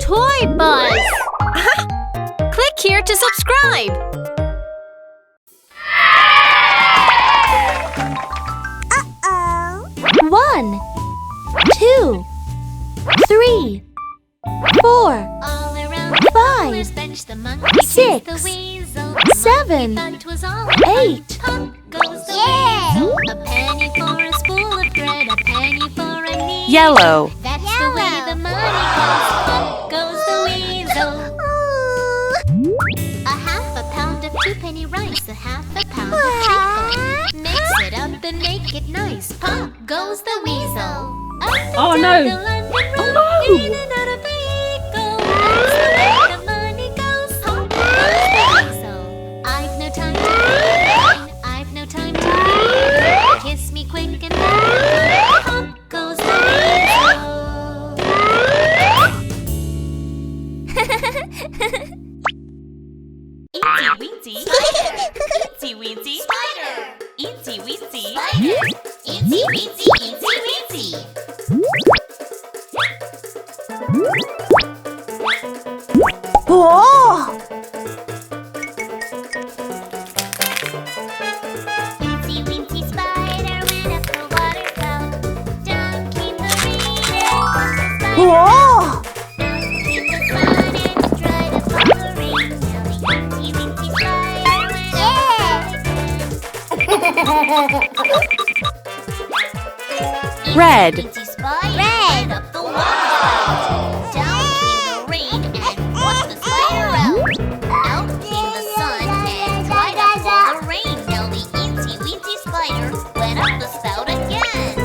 ToyBus. Click here to subscribe. One, 2, 3, 4, 5, 6, 7, 8. A penny for a spool of thread, a penny for a needle. Yellow. That's the way the money goes. Up goes the weasel. A half a pound of two-penny rice, a half a pound of treacle. Mix it up and make it nice. Pop goes the weasel. Up and Oh, down no. the London road, Oh, no. in and out of the eagle. That's the way the money goes. Pop goes the weasel. I've no time to be I've no time to be. Kiss me quick and then pop goes the weasel. Itsy weensy spider. Itsy weensy spider. Itsy weensy itsy weensy. Oh! Itsy weensy spider went up the water spout. Down came the rain and washed the spider. Oh! Down came the sun and it dried up all the rain. Now the itsy weensy spider went up the spout. Red. Itsy spider went up the water spout. Down came the rain and washed the spider out. Out came the sun and dried up all the rain. Now the itsy weensy spider went up the spout again.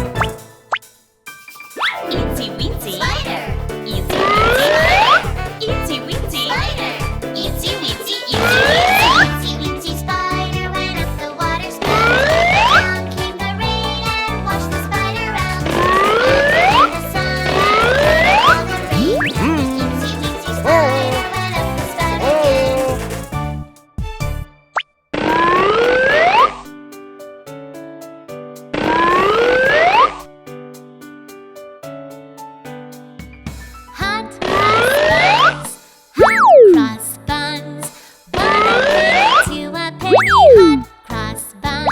Itsy weensy Spider! itsy weensy spider. Itsy weensy Spider! Itsy weensy itsy weensy. Itsy weensy spider went up the water spout. Down came the rain and washed the spider out. Out came the sun and dried up all the rain. Now the itsy weensy spider went up the spout again. Hot cross buns, hot cross buns, 1 a penny to a penny. Hot cross buns,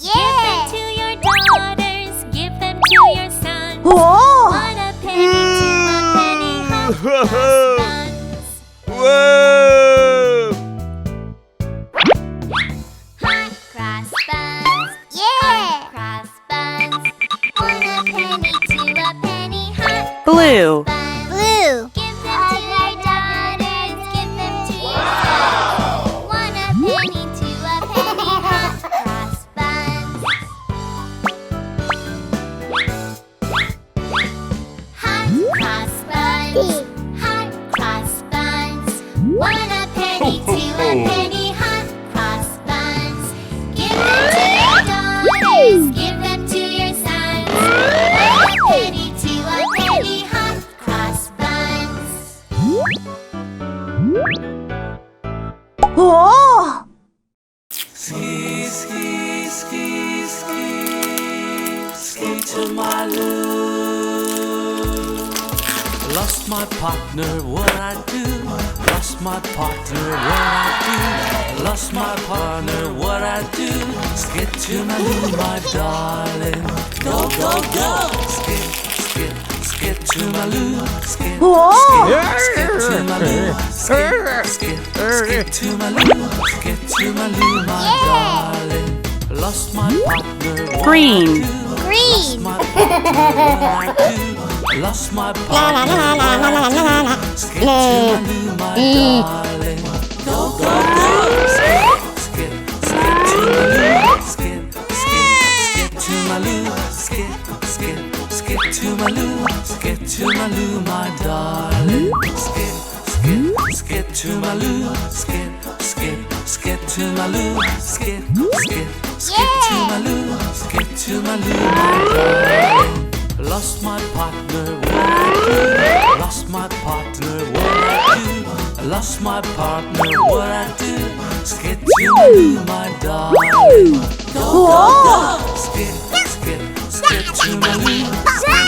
give them to your daughters, give them to your sons. Oh! 1 a penny to a penny. Hot cross buns, Whoa! hot cross buns, hot cross buns, 1 a penny to a penny. Hot Blue. buns. Blue. Give them to your daughters, give them to your sons. 1 a penny to a penny. Hot cross buns. Hot cross buns. Hot cross buns. 1 a penny to a penny. Hot cross buns. Give them to your daughters, give them to your sons. 1 a penny to a penny. Hot cross buns. Oh! Ski, ski, ski, ski, ski to my loo. Lost my partner, what I do? Lost my partner, what I do? Lost my partner, what I do? Skid to my loo, my darling. Go, go, go. Skid, skid, skid to my loo. Skid, Oh! skid to my loo. Skid, skid, skid to my loo. Skid to my loo, my darling. Lost my partner, what Green. I do? Green. Lost my partner, what I do? Lost my partner, what I do? Skid to my loo, my darling. Go, go, go. Skid, skid, skid to my loo. Skid, skid, skid to my loo. Skid, skid, skid to my loo. Skid to my loo, my darling. Skid, skid, skid to my loo. Skid, skid, skid to my loo. Skid, skid, skid to my loo. Skid to my loo, my darling. Lost my partner, what I do? Lost my partner, what I do? Lost my partner, what I do? Skid to my loo, my darling. Go, go, go. Skid, skid, skid to my loo. Skid,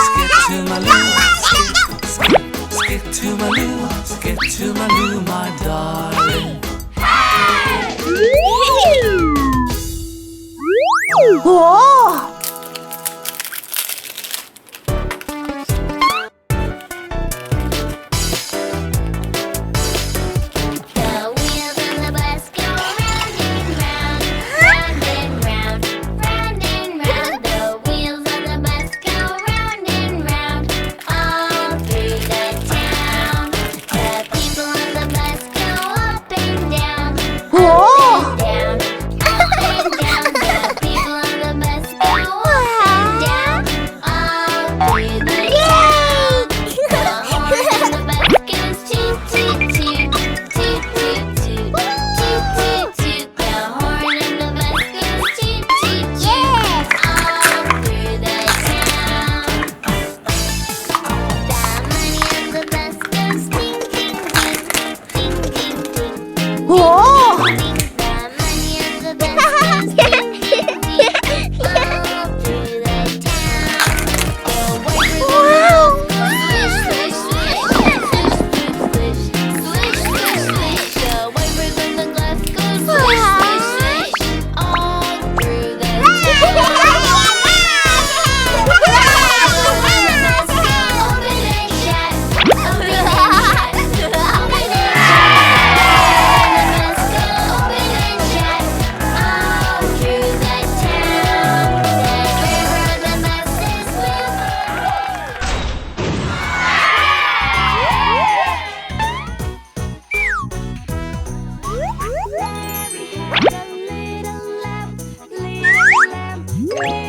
skid to my loo. Skid, skid, skid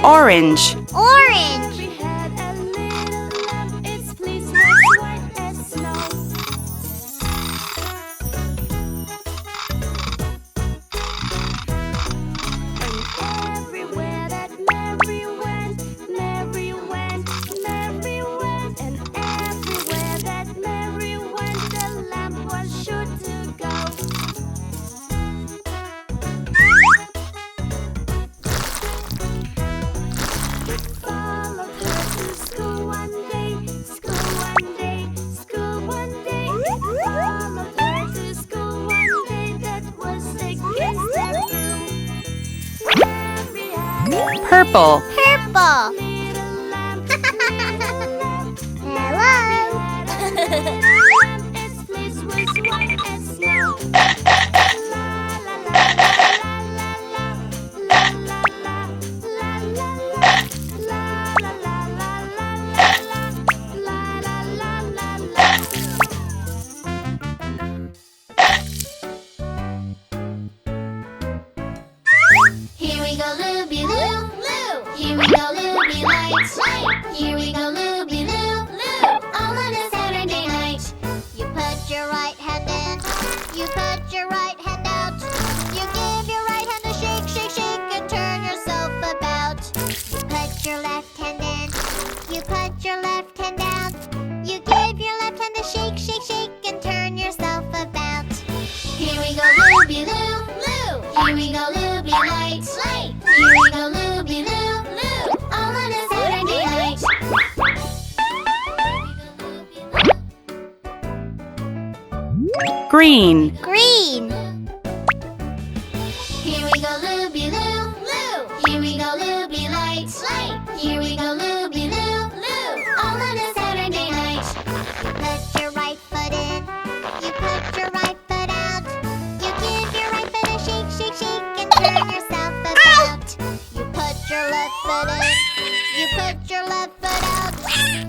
Orange. Orange. Every had a little lamb, its fleece was white as snow. And everywhere that Mary went, Mary went, Mary went. And everywhere that Mary went, the lamb was sure to go. Followed her to school one day, school one day, school one day. Followed her to school one day, that was against the rule. Mary had a Purple. Purple. little lamb, Hello. lamb, its fleece was white as snow. La la la la la la la la la la Here we go, Looby Loo, Loo. Here we go, Looby Light, Light. Here we go, Looby Loo, Loo. All on a Saturday night. You put your right hand in, you put your right hand out. You give your right hand a shake, shake, shake, and turn yourself about. You put your left hand in, you put your left hand out. You give your left hand a shake, shake, shake, and turn yourself about. Here we go, Looby Loo, Loo. Here we go, Looby Light, Light. Here we go, Looby Loo, Loo. All on a Saturday night. Green. Green. Here we go, Looby Loo, Loo. Here we go, Looby Light, Light. Here we go, Looby Loo, Loo. All on a Saturday night. You put your right foot in, you put your right foot out. You give your right foot a shake, shake, shake, and turn yourself about. You put your left foot in, you put your left foot out.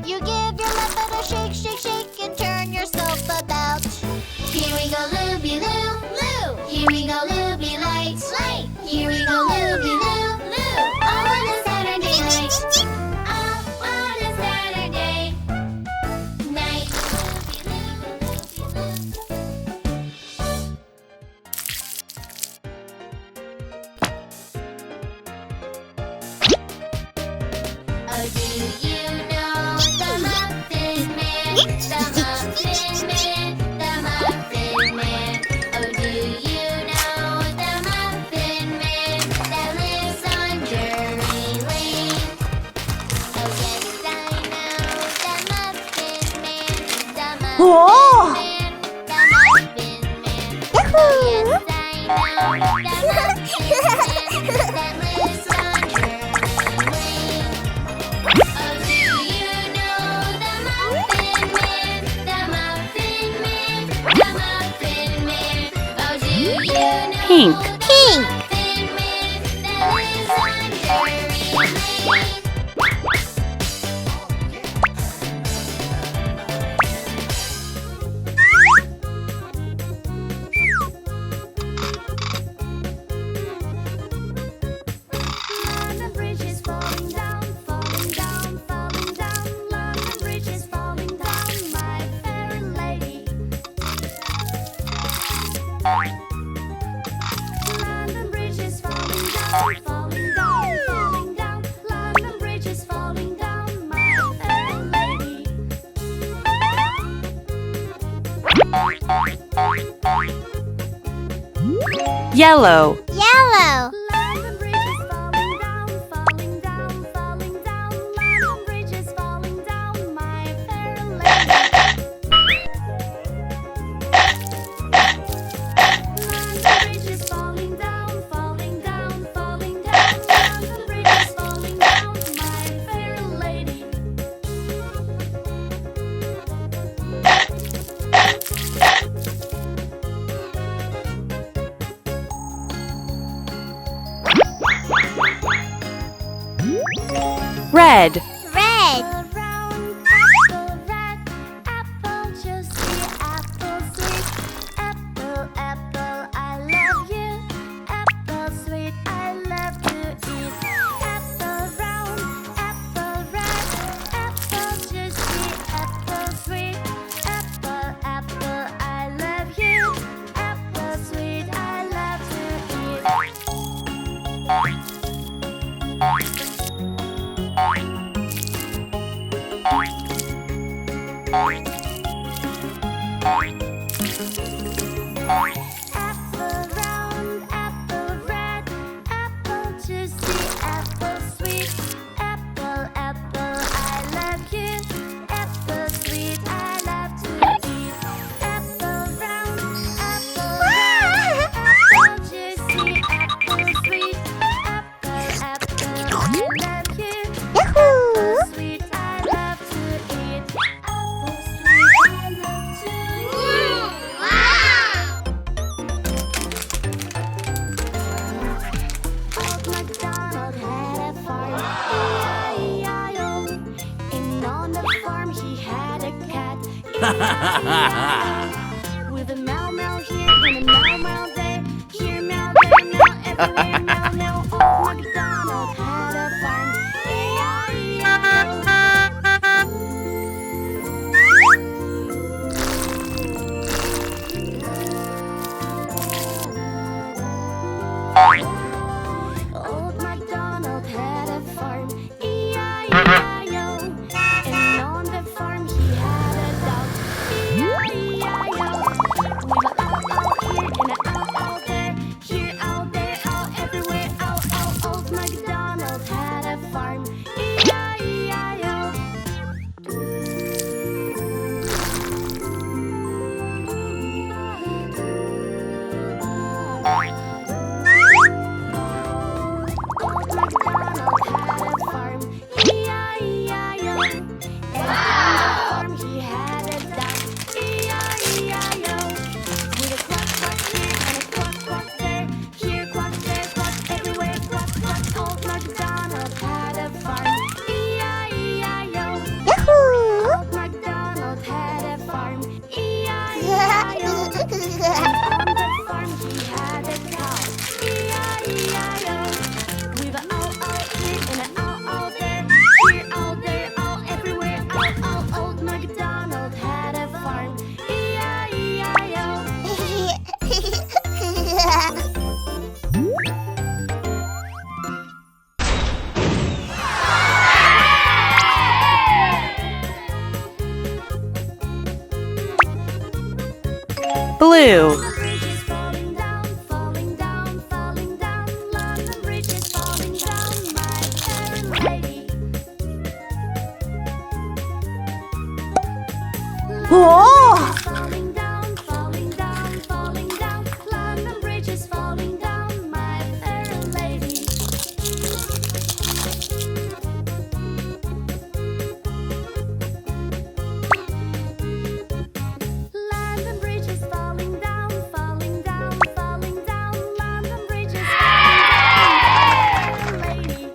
You give your left foot a shake, shake, shake, and turn yourself about. Here we go, Looby Loo, Loo. Here we go, Looby Light, Light. Here we go, Looby Loo, Loo. All on a Saturday night. All on a Saturday night. Oh, do you know the Muffin Man? The Muffin Man, the Muffin Man. Oh, do you know the Muffin Man that lives on Drury Lane? Oh, yes, I know the Muffin Man, the Muffin Whoa. Man, the Muffin Man. Oh, yes, I know the Muffin Man that lives on Drury Lane. Oh, do you know the Muffin Man? The Muffin Man, the Muffin Man. Oh, do you know Pink. the Pink. Muffin Man that lives on Drury Lane? London Bridge is falling down, falling down, falling down. London Bridge is falling down, my fair lady. London Bridge is falling down, falling down, falling down. London Bridge is falling down, my fair lady. Yellow. Yellow. London Bridge is falling down, falling down, falling down. London Bridge is falling down, my fair lady. London Bridge is falling down, falling down, falling down. London Bridge is falling down, my fair lady. Red. Red. Apple round, apple red, apple juicy, apple sweet. Apple, apple, I love you. Apple sweet, I love to eat. Apple round. Apple round, apple red, apple juicy, apple sweet. Apple, apple, I love you. Apple sweet, I love to eat. Apple round, apple red, apple juicy, apple sweet. Apple, apple, I love you. Apple sweet, I love to eat. Apple sweet, I love to eat. Old MacDonald had a farm, E-I-E-I-O. And on the farm he had a cat, E-I-E-I-O. With a meow meow here and a meow meow there, here meow there meow everywhere meow meow. Old MacDonald had a farm, Old MacDonald had a farm, E-I-E-I-O. And on the farm he had a dog, E-I-E-I-O. With a ow ow here and a ow ow there, here ow there ow everywhere ow ow. Old MacDonald had a farm, E-I-E-I-O. Old MacDonald had a farm, E-I-E-I-O. And on the farm he had a duck, E-I-E-I-O. With a quack quack here and a quack quack there, here quack there quack everywhere quack quack. Old MacDonald had a farm, E-I-E-I-O. Old MacDonald had a farm, E-I-E-I-O. And on the farm he had a cow, E-I-E-I-O. With a ow ow here and a ow ow there, here ow there ow everywhere ow ow. Old MacDonald had a farm, E-I-E-I-O. Blue. The bridge is falling down, falling down, falling down. London Bridge is falling down, my fair lady. Whoa! Falling down, falling down, falling down. London Bridge is falling down, my fair lady. London Bridge is falling down, falling down, falling down. London Bridge is falling down, my fair lady.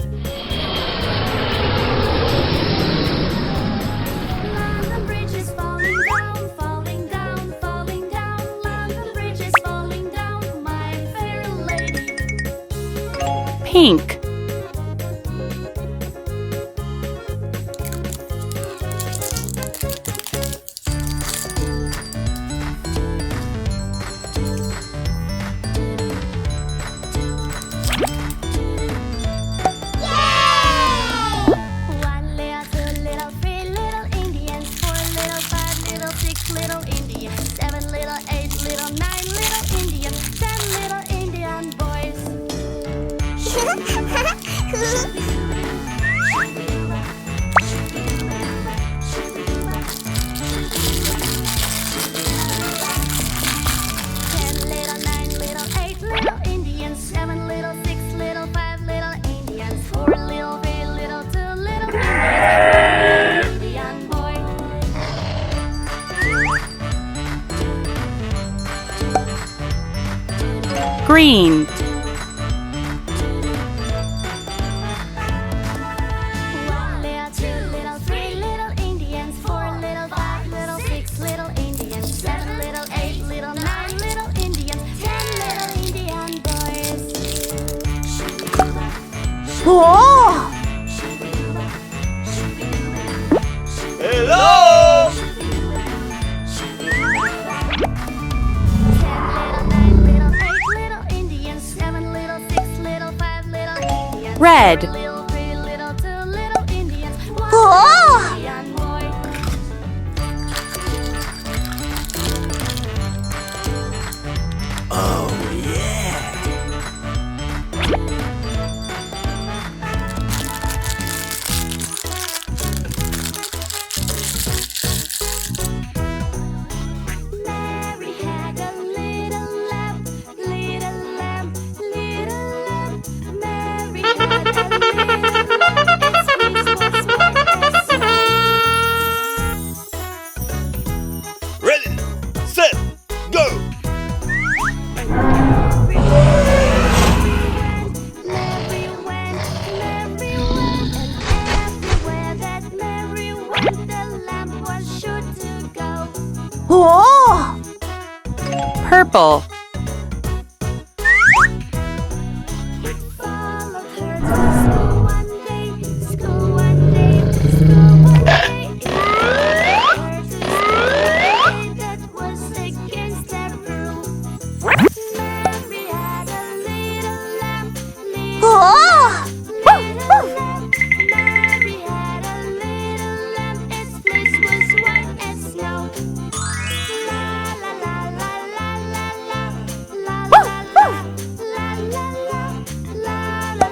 London Bridge is falling down, falling down, falling down. London Bridge is falling down, my fair lady. Pink. One little, two little, three little Indians, 4 little, 5 little, 6 little Indians, 7 little, 8 little, 9 little Indians, 10 little Indian boys. Ten little, 9 little, 8 little Indians, 7 little, 6 little, 5 little Indians, 4 little, 3 little, 2 little Indians, Indian boy. Green. One little, 2 little, 3 little Indians, 4 little, 5 little, 6 little Indians, 7 little, 8 little, 9 little Indians, 10 little Indian boys. Whoa! Hello! 10 little, 9 little, 8 little Indians, 7 little, 6 little, 5 little Indians, Red. 4 little, 3 little, 2 little Indians, 1 Whoa! Indian boy. Oh! Purple. Followed her to school one day, school one day, school one day. Her to school that was against every rule. Mary had a little lamb, Oh! little lamb. Mary had a little lamb, its fleece was white as snow. La la la la la la la, la la la, la la la, la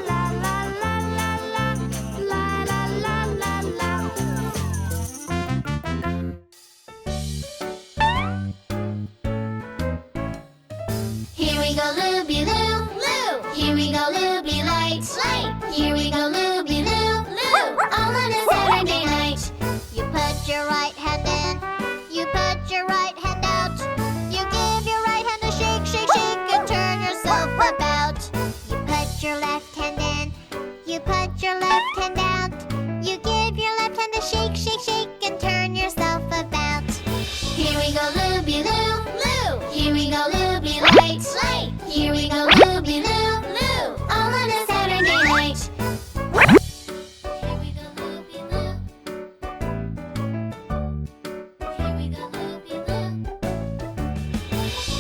la la la la la la, la la la la. Here we go, Looby Loo, Loo. Here we go, Looby Light, Light. Here we go, Looby Loo, Loo. All on a Saturday night. You put your right hand in, you put your right hand out. You give your right hand a shake, shake, shake, and turn yourself about. You put your left hand in, you put your left hand out. You give your left hand a shake, shake, shake, and turn yourself about. Here we go, Looby Loo, Loo. Here we go, Looby Light, Light. Here we go, Looby Loo, Loo. All on a Saturday night. Here we go, Looby Loo. Here we go, Looby Loo.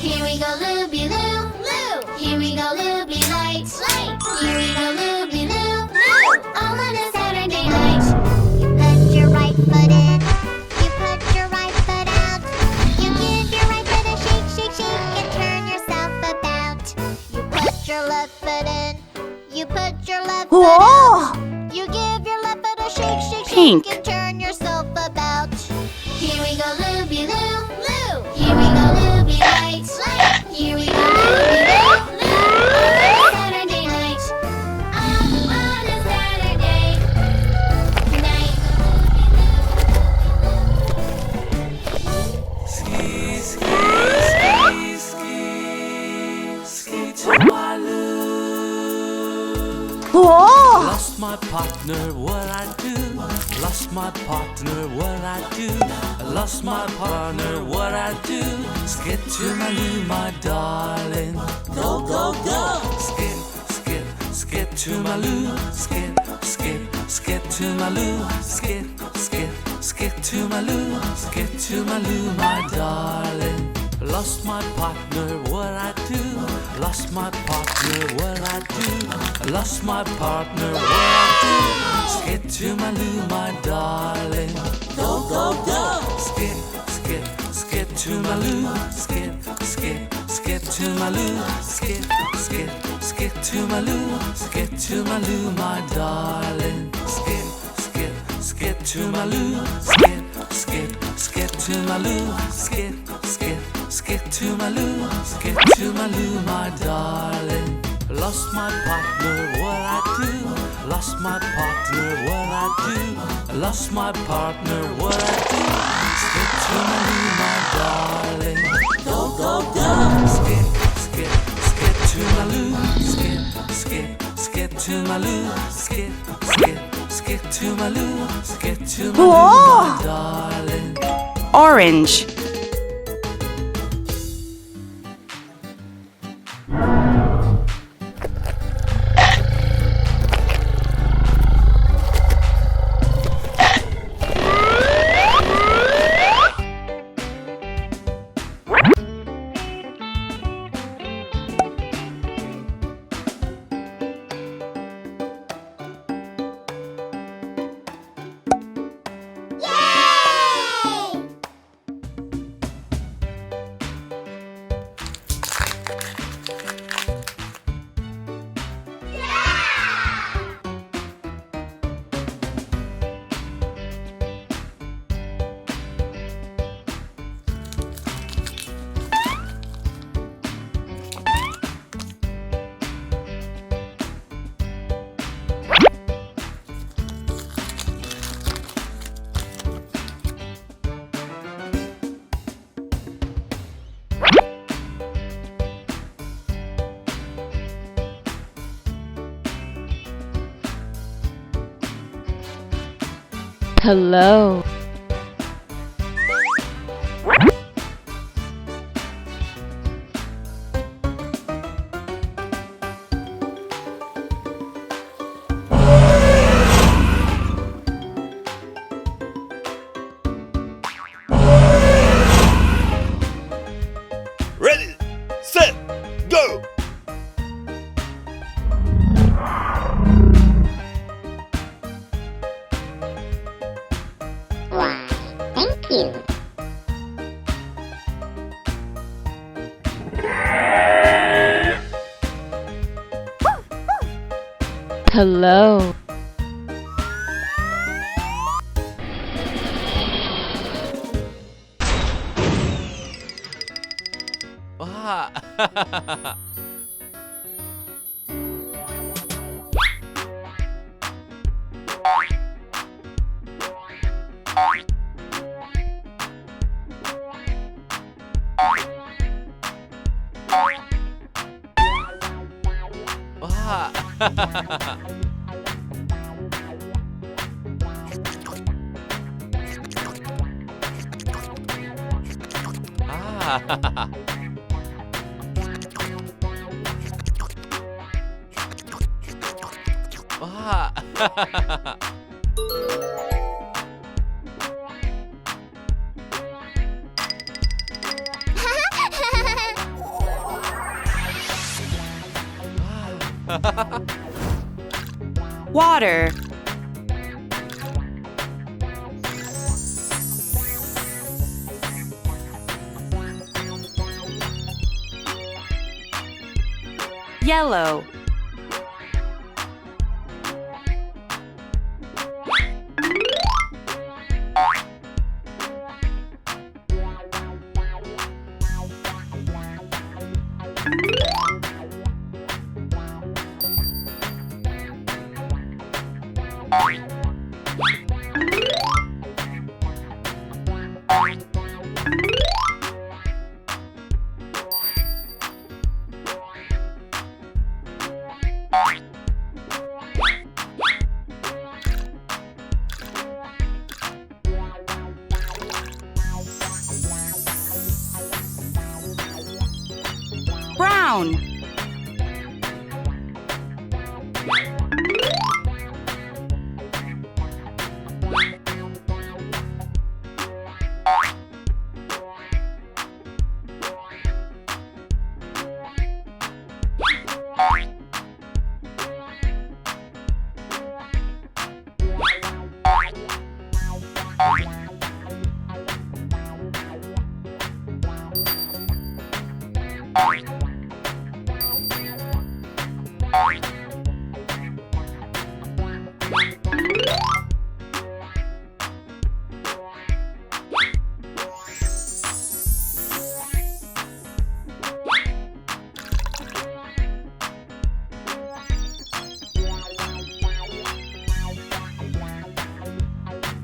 Here we go, Looby Loo, Loo. Here we go, Looby Light, Light. Here we go, Looby Loo, Loo. All on a Saturday night. You put your right foot in, you put your right foot out. You give your right foot a shake, shake, shake, and turn yourself about. You put your left foot in, you put your left foot out. Oh! You give your left foot a shake, shake, Pink. shake, and turn yourself about. Here we go, Looby Loo, Loo. Here we go, Looby Light, Light. Here we go, Looby Loo, Loo. On a Saturday night. On a Saturday night. Ski, ski, ski, ski, ski to my loo. Oh! Lost my partner, what I do? Lost my partner, what I do? I lost my partner, what I do? Skip to my loo, my darling. Go, go, go! Skip, skip, skip to my loo. Skip, skip, skip to my loo. Skip, skip, skip to my loo. Skip to my loo, my darling. Lost my partner, what I do? Lost my partner, what I do? I lost my partner, what I do? Skip to my loo, my darling. Go, go, go! Skip, skip, skip to my loo. Skip, skip, skip to my loo. Skip, skip, skip to my loo. Skip to my loo, my darling. Skip, skip, skip to my loo. Skip, skip, skip to my loo. Skip, skip, skip to my loo. Skip to my loo, my darling. Lost my partner, what I do? Lost my partner, what I do? I lost my partner, what I do? Skip to my loo, my darling. Go, go, go! Skip, skip, skip to my loo. Skip, skip, skip to my loo. Skip, skip, skip to my loo. Skip to my loo, my darling. Orange. Hello. Hello. Water. Yellow. Brown.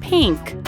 Pink.